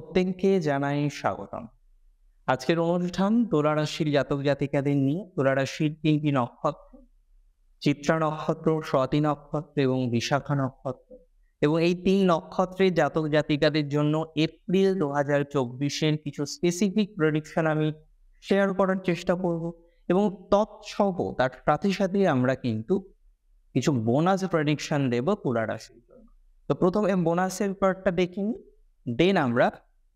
প্রত্যেককে জানাই স্বাগতম। আজকের অনুষ্ঠান তুলা রাশির জাতক জাতিকাদের নিয়ে। তুলা রাশির ৩টি নক্ষত্র, চিত্রা নক্ষত্র, স্বাতি নক্ষত্র এবং বিশাখা নক্ষত্র, এবং এই ৩ নক্ষত্রের জাতক জাতিকাদের জন্য এপ্রিল ২০২৪-এর কিছু স্পেসিফিক প্রেডিকশন আমি শেয়ার করার চেষ্টা করব, এবং তৎসহ তার সাথে সাথে আমরা কিন্তু কিছু বোনাস প্রেডিকশন দেব তুলা রাশির জন্য। তো প্রথমে বোনাসের পার্টটা দেখি, দেন আমরা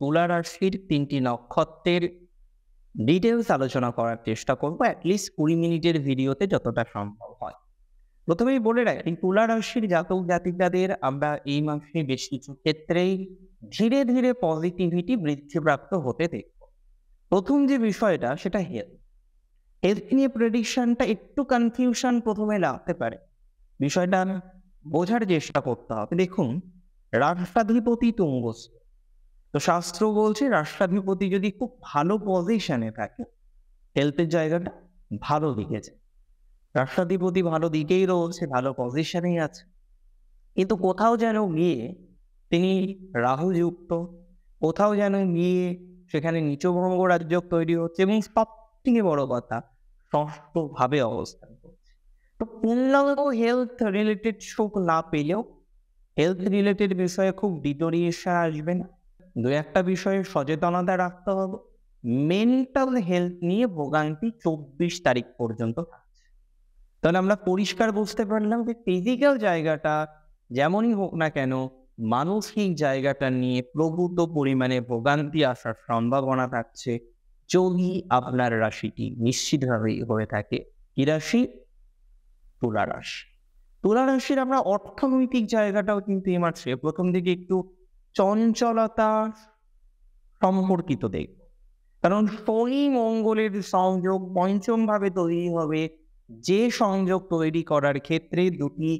তুলা রাশির ৩টি নক্ষত্রের ডিটেলস আলোচনা করার চেষ্টা করবো, অ্যাটলিস্ট ২০ মিনিটের ভিডিওতে যতটা সম্ভব হয়। প্রথমেই বলে রাখি, তুলা রাশির জাতক জাতিকাদের আমরা এই মাসে বেশ কিছু ক্ষেত্রেই ধীরে ধীরে পজিটিভিটি বৃদ্ধিপ্রাপ্ত হতে দেখব। প্রথম যে বিষয়টা, সেটা হেলথ নিয়ে প্রেডিকশনটা একটু কনফিউশন প্রথমে লাগতে পারে। বিষয়টা বোঝার চেষ্টা করতে হবে। দেখুন, রাষ্ট্রাধিপতি তুঙ্গস্থ, তো শাস্ত্র বলছে রাষ্ট্রাধিপতি যদি খুব ভালো পজিশনে থাকে, হেলথের জায়গাটা ভালো দিকে যায়। রাষ্ট্রাধিপতি ভালো দিকেই রয়েছে, ভালো পজিশনেই আছে, কিন্তু কোথাও যেন গিয়ে তিনি রাহু যুক্ত, কোথাও যেন গিয়ে সেখানে নিচভঙ্গ রাজ্য তৈরি হচ্ছে, এবং সব থেকে বড় কথা ষষ্ঠভাবে অবস্থান করছে। তো পূর্ণাঙ্গ হেলথ রিলেটেড সুখ না পেলেও হেলথ রিলেটেড বিষয়ে খুব ডিটোরিয়েশন আসবে না। দু একটা বিষয়ে সচেতনতা রাখতে হবে। মেন্টাল হেলথ নিয়ে ভোগান্তি ২৪ তারিখ পর্যন্ত থাকছে। তাহলে আমরা পরিষ্কার বুঝতে পারলাম যে ফিজিক্যাল জায়গাটা যেমনই হোক না কেন, মানসিক জায়গাটা নিয়ে প্রভূত পরিমাণে ভোগান্তি আসার সম্ভাবনা থাকছে, যদি আপনার রাশিটি নিশ্চিতভাবেই হয়ে থাকে কি রাশি? তুলা রাশি। তুলা রাশির আমরা অর্থনৈতিক জায়গাটাও কিন্তু এই মাসে প্রথম দিকে একটু চঞ্চলতা সম্পর্কিত দেখব, কারণ শনি মঙ্গলের সংযোগ পঞ্চম ভাবে তৈরি হবে, যে সংযোগ তৈরি করার ক্ষেত্রে দুটি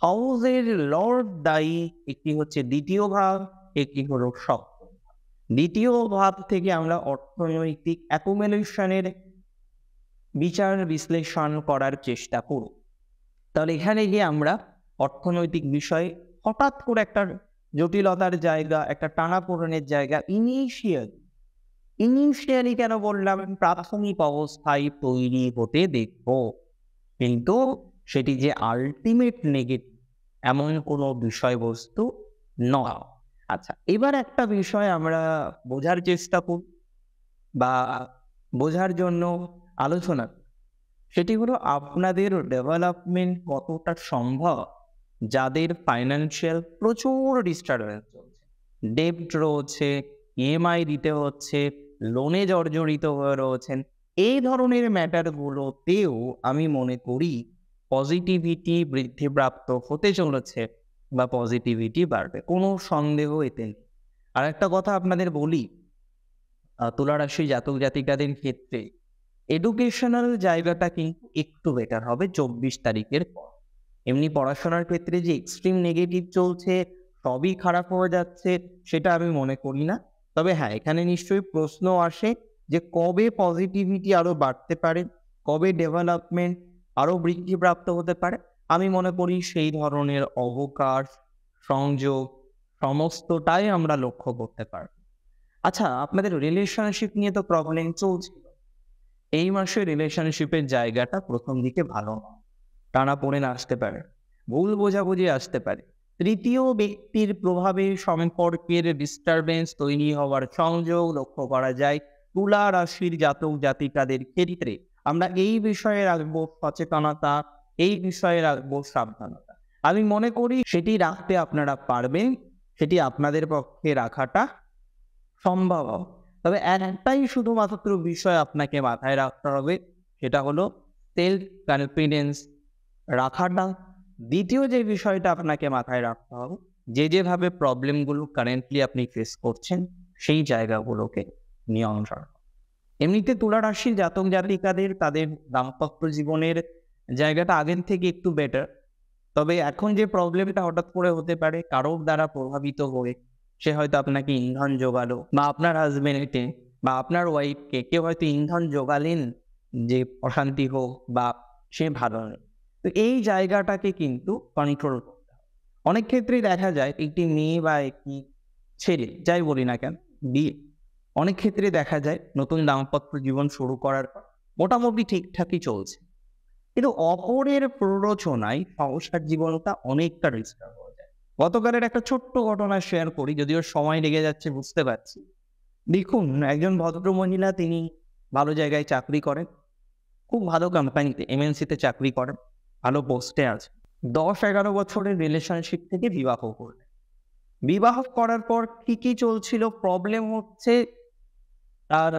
হাউসের লর্ড দায়ী। একটি হচ্ছে দ্বিতীয় ভাব, একটি হলো সপ্তম ভাব। দ্বিতীয় ভাব থেকে আমরা অর্থনৈতিক অ্যাকুমুলেশনের বিচার বিশ্লেষণ করার চেষ্টা করব। তাহলে এখানে গিয়ে আমরা অর্থনৈতিক বিষয়ে হঠাৎ করে একটা জটিলতার জায়গা, একটা টানাপোড়েনের জায়গা ইনিশিয়ালি কেন বললাম, প্রাথমিক অবস্থায় তৈরি হতে দেখব, কিন্তু সেটি যে আলটিমেট নেগেটিভ এমন কোনো বিষয়বস্তু নয়। আচ্ছা, এবার একটা বিষয় আমরা বোঝার চেষ্টা করব বা বোঝার জন্য আলোচনা, সেটি হলো আপনাদের ডেভেলপমেন্ট কতটা সম্ভব, যাদের ফাইন্যান্সিয়াল প্রচুর ডিস্টারবেন্স চলছে, ডেপ্ট রয়েছে, ইএমআই দিতে হচ্ছে, লোনে জর্জরিত হয়ে রয়েছেন, এই ধরনের ম্যাটারগুলোতেও আমি মনে করি পজিটিভিটি বৃদ্ধিপ্রাপ্ত হতে চলেছে বা পজিটিভিটি বাড়বে, কোনো সন্দেহ এতে নেই। আর একটা কথা আপনাদের বলি, তুলা রাশি জাতক জাতিকাদের ক্ষেত্রে এডুকেশনাল জায়গাটা কিন্তু একটু বেটার হবে ২৪ তারিখের পর। এমনি পড়াশোনার ক্ষেত্রে যে এক্সট্রিম নেগেটিভ চলছে, সবই খারাপ হয়ে যাচ্ছে, সেটা আমি মনে করি না। তবে হ্যাঁ, এখানে নিশ্চয়ই প্রশ্ন আসে যে কবে পজিটিভিটি আরো বাড়তে পারে, কবে ডেভেলপমেন্ট আরো বৃদ্ধিপ্রাপ্ত হতে পারে। আমি মনে করি সেই ধরনের অবকাশ, সংযোগ সমস্তটাই আমরা লক্ষ্য করতে পারি। আচ্ছা, আপনাদের রিলেশনশিপ নিয়ে তো প্রবলেম চলছিল। এই মাসে রিলেশনশিপের জায়গাটা প্রথম দিকে ভালো নয়, টানাপোড়েন আসতে পারে, ভুল বোঝাবুঝি আসতে পারে, তৃতীয় ব্যক্তির প্রভাবে সম্পর্কের ডিস্টারবেন্স তৈরি হওয়ার সংযোগ লক্ষ্য করা যায় তুলা রাশির জাতক জাতিকাদের ক্ষেত্রে। আমরা এই বিষয়ে রাখবো সচেতনতা, এই বিষয়ে রাখবো সাবধানতা। আমি মনে করি সেটি রাখতে আপনারা পারবেন, সেটি আপনাদের পক্ষে রাখাটা সম্ভব। তবে একটাই শুধুমাত্র বিষয় আপনাকে মাথায় রাখতে হবে, সেটা হলো সেলফ কনফিডেন্স রাখাটা। দ্বিতীয় যে বিষয়টা আপনাকে মাথায় রাখতে হবে, যেভাবে প্রবলেমগুলো কারেন্টলি আপনি ফেস করছেন, সেই জায়গাগুলোকে নিয়ন্ত্রণ। এমনিতে তুলা রাশির জাতক জাতিকাদের তাদের দাম্পত্য জীবনের জায়গাটা আগের থেকে একটু বেটার। তবে এখন যে প্রবলেমটা হঠাৎ করে হতে পারে কারোর দ্বারা প্রভাবিত হয়ে, সে হয়তো আপনাকে ইন্ধন যোগালো, বা আপনার হাজবেন্ডকে বা আপনার ওয়াইফকে কেউ হয়তো ইন্ধন যোগালেন যে অশান্তি হোক বা সে ভালো নেই। তো এই জায়গাটাকে কিন্তু কন্ট্রোল করতে হবে। অনেক ক্ষেত্রেই দেখা যায় একটি মেয়ে বা একটি ছেলে, যাই বলি না কেন, বিয়ে। অনেক ক্ষেত্রে দেখা যায় নতুন দাম্পত্য জীবন শুরু করার পর মোটামুটি ঠিকঠাকই চলছে, কিন্তু অপরের প্ররোচনায় সংসার জীবনটা অনেকটা ডিস্টার্ব হয়ে যায়। গতকালের একটা ছোট্ট ঘটনা শেয়ার করি, যদিও সময় লেগে যাচ্ছে বুঝতে পারছি। দেখুন, একজন ভদ্র মহিলা, তিনি ভালো জায়গায় চাকরি করেন, খুব ভালো কোম্পানিতে এমএনসিতে চাকরি করেন, ভালো পোস্টে আছে। 10-11 বছরের রিলেশনশিপ থেকে বিবাহ করলেন। বিবাহ করার পর ঠিকই চলছিল, প্রবলেম হচ্ছে তার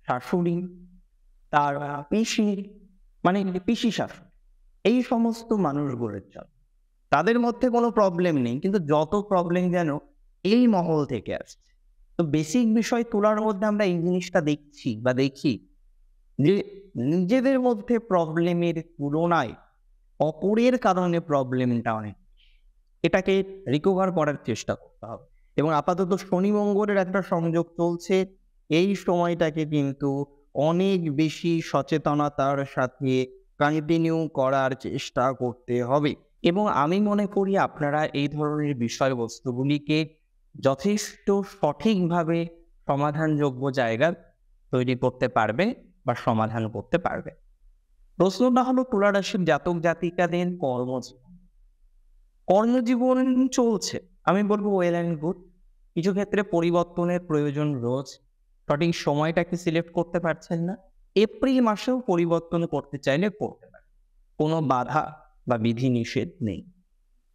শাশুড়ি, তার পিসি, মানে পিসি শাশুড়ি, এই সমস্ত মানুষগুলোর জন্য। তাদের মধ্যে কোনো প্রবলেম নেই, কিন্তু যত প্রবলেম যেন এই মহল থেকে আসছে। তো বেসিক বিষয় তোলার মধ্যে আমরা এই জিনিসটা দেখছি বা দেখি যে নিজেদের মধ্যে প্রবলেমের তুলনায় অপরের কারণে প্রবলেমটা অনেক, এটাকে রিকভার করার চেষ্টা করতে হবে। এবং আপাতত শনি মঙ্গলের একটা সংযোগ চলছে, এই সময়টাকে কিন্তু অনেক বেশি সচেতনতার সাথে কন্টিনিউ করার চেষ্টা করতে হবে। এবং আমি মনে করি আপনারা এই ধরনের বিষয়বস্তুগুলিকে যথেষ্ট সঠিকভাবে সমাধানযোগ্য জায়গা তৈরি করতে পারবে বা সমাধান করতে পারবে। প্রশ্নটা হলো তুলা রাশির জাতক জাতিকাদের কর্মজীবন। কর্মজীবন চলছে, আমি বলবো ওয়েল অ্যান্ড গুড। কিছু ক্ষেত্রে পরিবর্তনের প্রয়োজন রোজ, সঠিক সময়টাকে সিলেক্ট করতে পারছেন না। এপ্রিল মাসেও পরিবর্তন করতে চাইলে করতে পারে, কোনো বাধা বা বিধি নিষেধ নেই।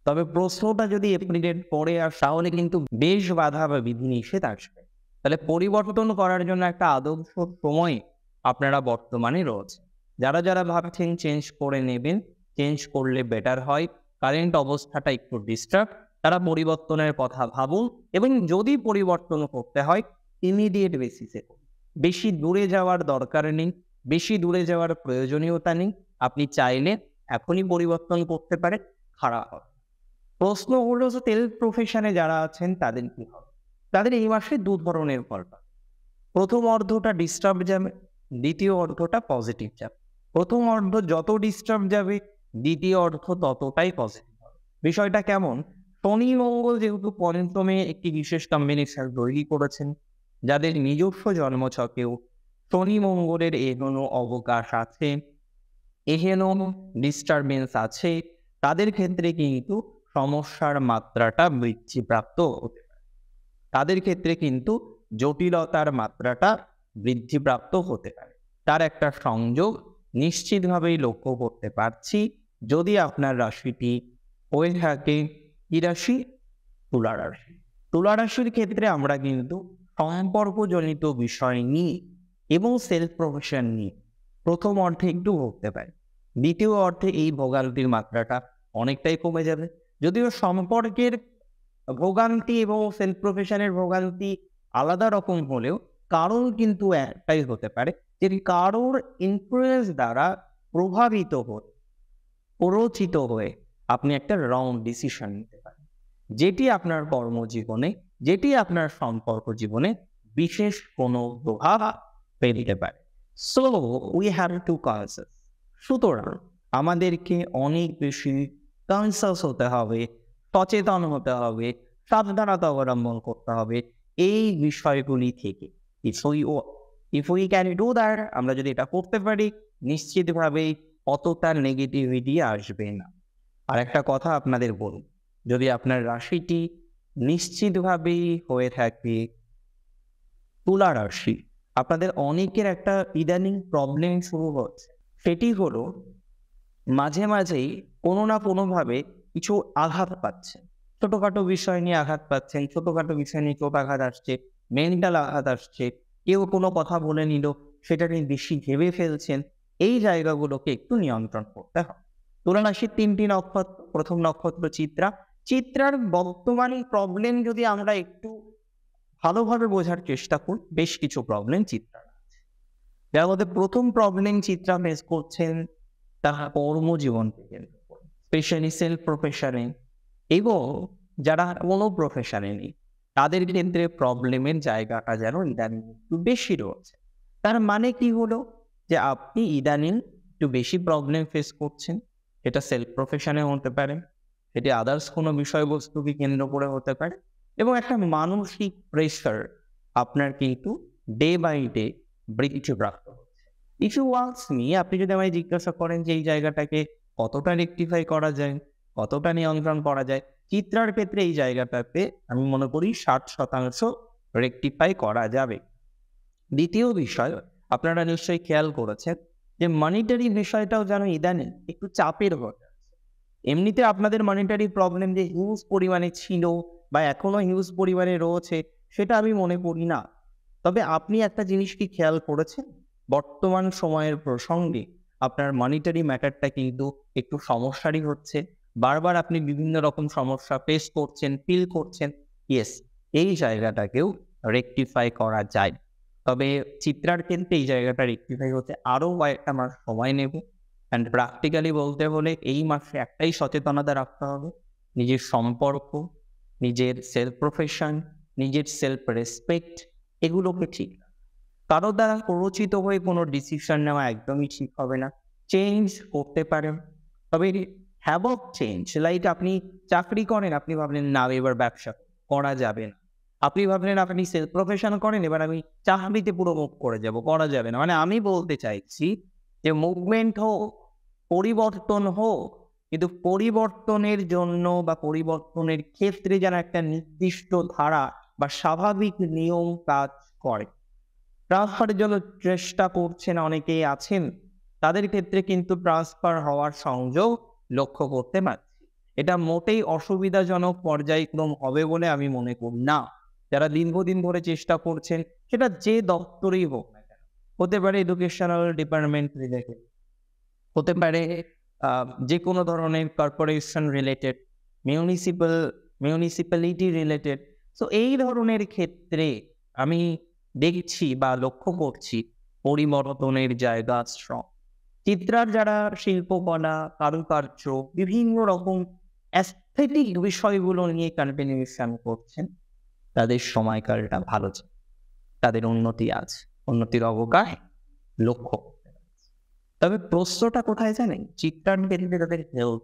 তবে প্রশ্নটা যদি এপ্রিলের পরে আসে তাহলে কিন্তু বেশ বাধা বা বিধি নিষেধ আসবে। তাহলে পরিবর্তন করার জন্য একটা আদর্শ সময় আপনারা বর্তমানে রয়েছে। যারা যারা ভাবছেন চেঞ্জ করে নেবেন, চেঞ্জ করলে বেটার হয়, কারেন্ট অবস্থাটা একটু ডিস্টার্ব, তারা পরিবর্তনের কথা ভাবুন। এবং যদি পরিবর্তন করতে হয় ইমিডিয়েট বেসিসে করুন। বেশি দূরে যাওয়ার দরকার নেই, বেশি দূরে যাওয়ার প্রয়োজনীয়তা নেই। আপনি চাইলে এখনই পরিবর্তন করতে পারেন, খারাপ হবে। প্রশ্ন হলো যে তেল প্রফেশনে যারা আছেন তাদের কি হবে? তাদের এই মাসে দু ধরনের ফল পাবে। প্রথম অর্ধটা ডিস্টার্ব যাবে, দ্বিতীয় অর্ধটা পজিটিভ যাবে। প্রথম অর্ধ যত ডিস্টার্ব যাবে, দ্বিতীয় অর্ধ ততটাই পজিটিভ হবে। বিষয়টা কেমন? শনি মঙ্গল যেহেতু পঞ্চমে একটি বিশেষ কম্বিনেশন তৈরি করেছেন, যাদের নিজস্ব জন্মছকেও শনি মঙ্গলের এহেনো অবকাশ আছে, এহেনো ডিস্টারবেন্স আছে, তাদের ক্ষেত্রে কিন্তু সমস্যার মাত্রাটা বৃদ্ধিপ্রাপ্ত হতে পারে। তাদের ক্ষেত্রে কিন্তু জটিলতার মাত্রাটা বৃদ্ধিপ্রাপ্ত হতে পারে। তার একটা সংযোগ নিশ্চিতভাবেই লক্ষ্য করতে পারছি যদি আপনার রাশিটি হয়ে থাকে কি রাশি? তুলা রাশি। তুলা রাশির ক্ষেত্রে আমরা কিন্তু সম্পর্কজনিত বিষয় নিয়ে এবং সেলফ প্রফেশন নিয়ে প্রথম অর্থে একটু ভুগতে পারি, দ্বিতীয় অর্থে এই ভোগান্তির মাত্রাটা অনেকটাই কমে যাবে। যদিও সম্পর্কের ভোগান্তি এবং সেলফ প্রফেশনের ভোগান্তি আলাদা রকম হলেও কারণ কিন্তু একটাই হতে পারে, যে কারোর ইনফ্লুয়েন্স দ্বারা প্রভাবিত হয়ে, প্ররোচিত হয়ে আপনি একটা রং ডিসিশন নিতে পারেন, যেটি আপনার কর্মজীবনে, যেটি আপনার সম্পর্ক জীবনে বিশেষ কোনো প্রভাব ফেলতে পারে। So we have to conscious. সুতরাং আমাদেরকে অনেক বেশি কনসিয়াস হতে হবে, সচেতন হতে হবে, সাবধানতা অবলম্বন করতে হবে এই বিষয়গুলি থেকে। If we can do that, আমরা যদি এটা করতে পারি, নিশ্চিতভাবেই অতটা নেগেটিভিটি আসবে না। আর একটা কথা আপনাদের বলুন, যদি আপনার রাশিটি নিশ্চিতভাবেই হয়ে থাকে তুলা রাশি, আপনাদের অনেকের একটা ইদানিং প্রবলেম শুরু হচ্ছে। সেটি হলো মাঝে মাঝেই কোনো না কোনোভাবে কিছু আঘাত পাচ্ছেন, ছোটখাটো বিষয় নিয়ে আঘাত পাচ্ছেন, ছোটখাটো বিষয় নিয়ে চোট আঘাত আসছে, মেন্টাল আঘাত আসছে, কেউ কোনো কথা বলে নিল সেটা নিয়ে বেশি ভেবে ফেলছেন। এই জায়গাগুলোকে একটু নিয়ন্ত্রণ করতে হবে। তুলা রাশির 3টি নক্ষত্র, প্রথম নক্ষত্র চিত্রা। চিত্রার বর্তমান প্রবলেম যদি আমরা একটু ভালোভাবে বোঝার চেষ্টা করি, বেশ কিছু প্রবলেম চিত্রা আছে। যার মধ্যে প্রথম প্রবলেম চিত্রা ফেস করছেন তার কর্মজীবনকে কেন্দ্র করে, স্পেশালি সেলফ প্রফেশনে এবং যারা কোনো প্রফেশনে নেই, তাদের ক্ষেত্রে প্রবলেমের জায়গাটা যেন ইদানিং একটু বেশি রয়েছে। তার মানে কি হলো? যে আপনি ইদানিং একটু বেশি প্রবলেম ফেস করছেন। এটা সেলফ প্রফেশনে হতে পারে, সেটি আদার্স কোনো বিষয়বস্তুকে কেন্দ্র করে হতে পারে, এবং একটা মানসিক প্রেশার আপনার কিন্তু ডে বাই ডে বৃদ্ধিপ্রাপ্ত হচ্ছে। ইফ ইউ ওয়ান্টস মি, আপনি যদি আমায় জিজ্ঞাসা করেন যে এই জায়গাটাকে কতটা রেকটিফাই করা যায়, কতটা নিয়ন্ত্রণ করা যায়, চিত্রার ক্ষেত্রে এই জায়গাটাতে আমি মনে করি 60% রেকটিফাই করা যাবে। দ্বিতীয় বিষয়, আপনারা নিশ্চয়ই খেয়াল করেছেন যে মনিটারি বিষয়টাও যেন ইদানিং একটু চাপের হয়ে যাচ্ছে। এমনিতে আপনাদের মনিটারি প্রবলেম যে হিউজ পরিমাণে ছিল বা এখনো হিউজ পরিমাণে রয়েছে, সেটা আমি মনে করি না। তবে আপনি একটা জিনিস কি খেয়াল করেছেন? বর্তমান সময়ের প্রসঙ্গে আপনার মনিটারি ম্যাটারটা কিন্তু একটু সমস্যারই হচ্ছে। বারবার আপনি বিভিন্ন রকম সমস্যা ফেস করছেন, ফিল করছেন। ইয়েস, এই জায়গাটাকেও রেকটিফাই করা যায়। তবে চিত্রার ক্ষেত্রে এই জায়গাটা রেকটিফাই হতে আরো কয়েকটা মাস সময় নেবে। অ্যান্ড প্র্যাকটিক্যালি বলতে হলে এই মাসে একটাই সচেতনতা রাখতে হবে, নিজের সম্পর্ক, নিজের সেলফ প্রফেশন, নিজের সেলফ রেসপেক্ট, এগুলোকে ঠিক রাখা। কারো দ্বারা প্ররোচিত হয়ে কোনো ডিসিশন নেওয়া একদমই ঠিক হবে না। চেঞ্জ করতে পারেন, তবে হ্যাবক চেঞ্জ, লাইক আপনি চাকরি করেন, আপনি ভাবলেন না এবার ব্যবসা করা যাবে না। আপনি ভাবলেন আপনি সেলফ প্রফেশন করেন, এবার আমি চাকরিতে পুরো মুভ করে যাব, করা যাবে না। মানে আমি বলতে চাইছি যে মুভমেন্ট হোক, পরিবর্তন হোক, কিন্তু পরিবর্তনের জন্য বা পরিবর্তনের ক্ষেত্রে যেন একটা নির্দিষ্ট ধারা বা স্বাভাবিক নিয়ম কাজ করে। ট্রান্সফারের জন্য চেষ্টা করছেন অনেকেই আছেন, তাদের ক্ষেত্রে কিন্তু ট্রান্সফার হওয়ার সংযোগ লক্ষ্য করতে পারছি। এটা মোটেই অসুবিধাজনক পর্যায়ক্রম হবে বলে আমি মনে করি না। যারা দীর্ঘদিন ধরে চেষ্টা করছেন, সেটা যে দপ্তরেই হোক না কেন, হতে পারে এডুকেশনাল ডিপার্টমেন্ট রিলেটেড, হতে পারে যে কোনো ধরনের corporation related, municipality related. So এই ধরনের ক্ষেত্রে আমি দেখছি বা লক্ষ্য করছি পরিবর্তনের জায়গা স্ট্রং। চিত্রার যারা শিল্পকলা, কারুকার্য, বিভিন্ন রকম অ্যাস্থেটিক বিষয়গুলো নিয়ে কন্টিনিউশন করছেন, তাদের সময়কালটা ভালো যায়, তাদের উন্নতি আছে, উন্নতির অবকাশ লক্ষ্য করতে পারছে। তবে প্রশ্নটা কোথায় জানেন? চিত্রার ক্ষেত্রে তাদের হেলথ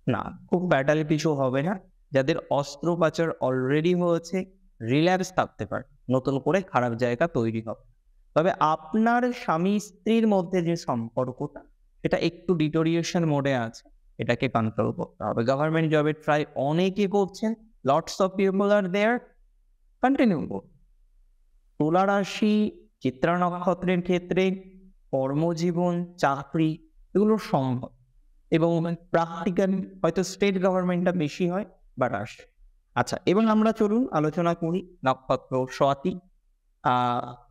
না, খুব ব্যাটারি কিছু হবে না। যাদের অস্ত্রোপচার অলরেডি হয়েছে, রিল্যাক্স থাকতে পারে, নতুন করে খারাপ জায়গা তৈরি হবে। তবে আপনার স্বামী স্ত্রীর মধ্যে যে সম্পর্কটা, সেটা একটু ডিটোরিয়েশন মোডে আছে, এটাকে কন্ট্রোল করতে হবে। গভর্নমেন্ট জবের ট্রাই অনেকে করছেন, lots of people are there, continue করুন। তুলা রাশি, চিত্রা নক্ষত্রের ক্ষেত্রে কর্মজীবন, চাকরি, এগুলো সম্ভব এবং প্র্যাকটিক্যাল হয়তো স্টেট গভর্নমেন্টটা বেশি হয় বা রাষ্ট্র। আচ্ছা, এবার আমরা চলুন আলোচনা করি নক্ষত্র স্বাতি,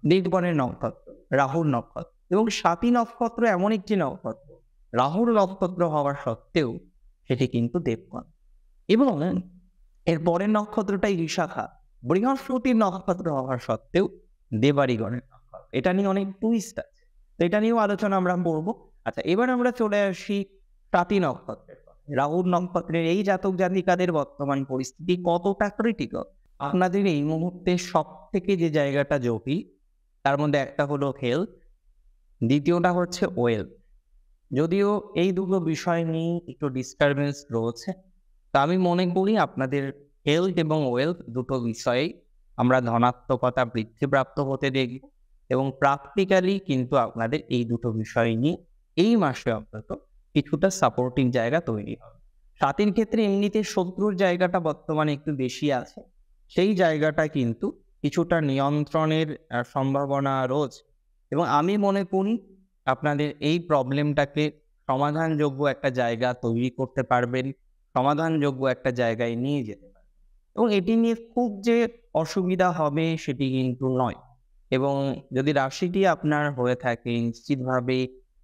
দেবগণের নক্ষত্র, রাহুর নক্ষত্র। এবং স্বাতি নক্ষত্র এমন একটি নক্ষত্র, রাহুর নক্ষত্র হওয়া সত্ত্বেও সেটি কিন্তু দেবগণ। এবং এর পরের নক্ষত্রটাই বিশাখা, বৃহস্পতির নক্ষত্র হওয়া সত্ত্বেও দেবারিগণের নক্ষত্র। এটা নিয়ে অনেক টুইস্ট আছে, তো এটা নিয়েও আলোচনা আমরা করবো। আচ্ছা, এবার আমরা চলে আসি স্বাতি নক্ষত্রের। রাহুর নক্ষত্রের এই জাতক জাতিকাদের বর্তমান পরিস্থিতি কতটা ক্রিটিক্যাল? আপনাদের এই মুহূর্তে সব থেকে যে জায়গাটা জটিল, তার মধ্যে একটা হলো হেলথ, দ্বিতীয়টা হচ্ছে ওয়েলথ। যদিও এই দুটো বিষয় নিয়ে একটু ডিস্টারবেন্স রয়েছে, তা আমি মনে করি আপনাদের হেলথ এবং ওয়েলথ দুটো বিষয়েই আমরা ধনাত্মকতা বৃদ্ধিপ্রাপ্ত হতে দেখব এবং প্র্যাকটিক্যালি কিন্তু আপনাদের এই দুটো বিষয় নিয়ে এই মাসে অন্তত কিছুটা সাপোর্টিং জায়গা তৈরি হবে। স্বাতীর ক্ষেত্রে এমনিতে শত্রুর জায়গাটা বর্তমানে একটু বেশি আছে, সেই জায়গাটা কিন্তু কিছুটা নিয়ন্ত্রণের সম্ভাবনা রয়েছে এবং আমি মনে করি আপনাদের এই প্রবলেমটাকে সমাধানযোগ্য একটা জায়গা তৈরি করতে পারবেন, সমাধানযোগ্য একটা জায়গায় নিয়ে যেতে পারবেন এবং এটি নিয়ে খুব যে অসুবিধা হবে সেটি কিন্তু নয়। এবং যদি রাশিটি আপনার হয়ে থাকে নিশ্চিতভাবে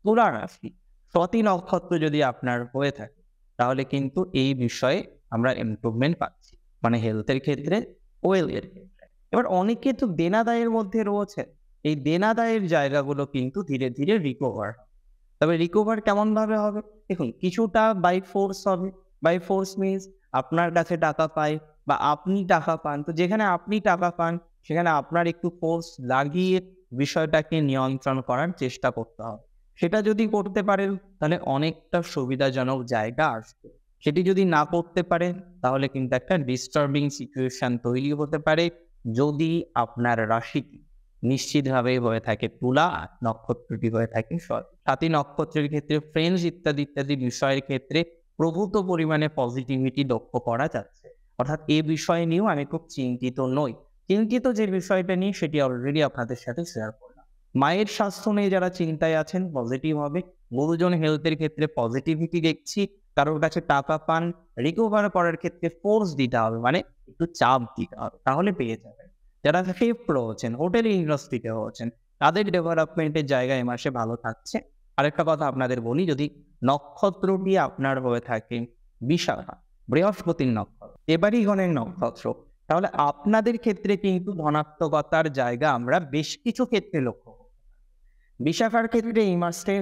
তুলা রাশি, স্বাতি নক্ষত্র যদি আপনার হয়ে থাকে, তাহলে কিন্তু এই বিষয়ে আমরা ইমপ্রুভমেন্ট পাচ্ছি, মানে হেলথের ক্ষেত্রে, ওয়েলথের ক্ষেত্রে। এবার অনেকে তো দেনাদায়ের মধ্যে রয়েছে, এই দেনাদায়ের জায়গাগুলো কিন্তু ধীরে ধীরে রিকভার হবে। তবে রিকভার কেমন ভাবে হবে? দেখুন, কিছুটা বাই ফোর্স হবে। বাই ফোর্স মিনস আপনার কাছে টাকা পায় বা আপনি টাকা পান, তো যেখানে আপনি টাকা পান সেখানে আপনার একটু ফোর্স লাগিয়ে বিষয়টাকে নিয়ন্ত্রণ করার চেষ্টা করতে হবে। সেটা যদি করতে পারেন তাহলে অনেকটা সুবিধাজনক জায়গা আসবে। সেটি যদি না করতে পারেন তাহলে কিন্তু একটা ডিস্টার্বিং সিচুয়েশন তৈরি হতে পারে, যদি আপনার রাশিটি নিশ্চিতভাবে হয়ে থাকে তুলা, নক্ষত্রটি হয়ে থাকে স্বাতী নক্ষত্রের ক্ষেত্রে ফ্রেন্ডস ইত্যাদি ইত্যাদি বিষয়ের ক্ষেত্রে প্রভূত পরিমাণে পজিটিভিটি লক্ষ্য করা যাচ্ছে। অর্থাৎ এই বিষয় নিয়েও আমি খুব চিন্তিত নই। চিন্তিত যে বিষয়টা নিয়ে সেটি অলরেডি আপনাদের সাথে শেয়ার করলাম। মায়ের স্বাস্থ্য নিয়ে যারা চিন্তায় আছেন পজিটিভ হবে। গুরুজন হেলথের ক্ষেত্রে পজিটিভিটি দেখছি। কারোর কাছে টাকা পান রিকভার করার ক্ষেত্রে ফোর্স দিতে হবে, মানে একটু চাপ দিতে হবে, তাহলে পেয়ে যাবেন। যারা শিফট রয়েছেন, হোটেল ইন্ডাস্ট্রিতে রয়েছেন, তাদের ডেভেলপমেন্টের জায়গায় মাসে ভালো থাকছে। আরেকটা কথা আপনাদের বলি, যদি নক্ষত্রটি আপনার হয়ে থাকে বিশাখা, বৃহস্পতির নক্ষত্র, এবারই গণের নক্ষত্র, তাহলে আপনাদের ক্ষেত্রে কিন্তু ধনাত্মকতার জায়গা আমরা বেশ কিছু ক্ষেত্রে লক্ষ্য করি। বিশাখার ক্ষেত্রে এই মাসে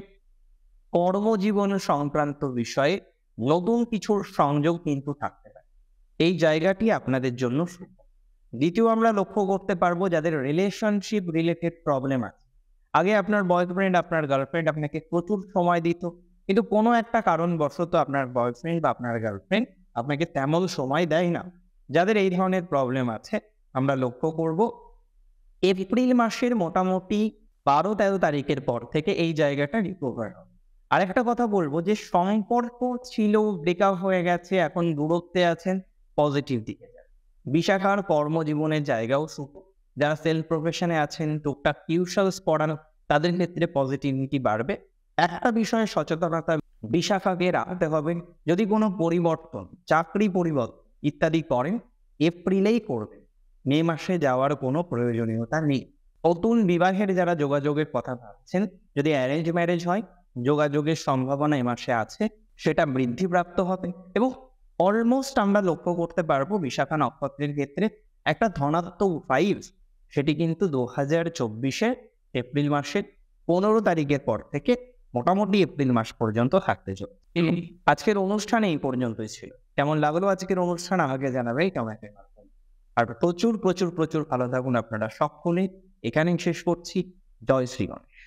কর্মজীবন সংক্রান্ত বিষয়ে নতুন কিছুর সংযোগ কিন্তু থাকতে পারে। এই জায়গাটি আপনাদের জন্য শুভ। দ্বিতীয়, আমরা লক্ষ্য করতে পারবো যাদের রিলেশনশিপ রিলেটেড প্রবলেম আছে। আগে আপনার বয়ফ্রেন্ড, আপনার গার্লফ্রেন্ড আপনাকে প্রচুর সময় দিত, কিন্তু কোনো একটা কারণবশত আপনার বয়ফ্রেন্ড বা আপনার গার্লফ্রেন্ড আপনাকে তেমন সময় দেয় না। যাদের এই ধরনের প্রবলেম আছে, আমরা লক্ষ্য করব এপ্রিল মাসের মোটামুটি 12-13 তারিখের পর থেকে এই জায়গাটা রিকভার হবে। আরেকটা কথা বলবো যে সম্পর্ক ছিল, ব্রেকআপ হয়ে গেছে, এখন দূরত্বে আছেন, পজিটিভ দিকে যান। বিশাখার কর্মজীবনের জায়গাও শুভ। যারা সেলফ প্রফেশনে আছেন, টুকটাক টিউশনস পড়ানো, তাদের ক্ষেত্রে পজিটিভিটি বাড়বে। একটা বিষয়ে সচেতনতা বিশাখাকে রাখতে হবে, যদি কোনো পরিবর্তন, চাকরি পরিবর্তন ইত্যাদি করেন এপ্রিলেই করবেন, মে মাসে যাওয়ার কোনো প্রয়োজনীয়তা নেই। নতুন বিবাহের যারা যোগাযোগের কথা ভাবছেন, যদি অ্যারেঞ্জ ম্যারেজ হয়, যোগাযোগের সম্ভাবনা এ মাসে আছে, সেটা বৃদ্ধিপ্রাপ্ত হবে। এবং অলমোস্ট আমরা লক্ষ্য করতে পারবো বিশাখা নক্ষত্রের ক্ষেত্রে একটা ধনাত্মক ভাইবস, সেটি কিন্তু 2024-এর এপ্রিল মাসের 15 তারিখের পর থেকে মোটামুটি এপ্রিল মাস পর্যন্ত থাকতে চলেছে। আজকের অনুষ্ঠান এই পর্যন্তই ছিল। কেমন লাগলো আজকের অনুষ্ঠান আমাকে জানাবেই কমেন্টের মাধ্যমে। আর প্রচুর প্রচুর প্রচুর ভালো থাকুন আপনারা সকলে। এখানেই শেষ করছি। জয় শ্রী গণেশ।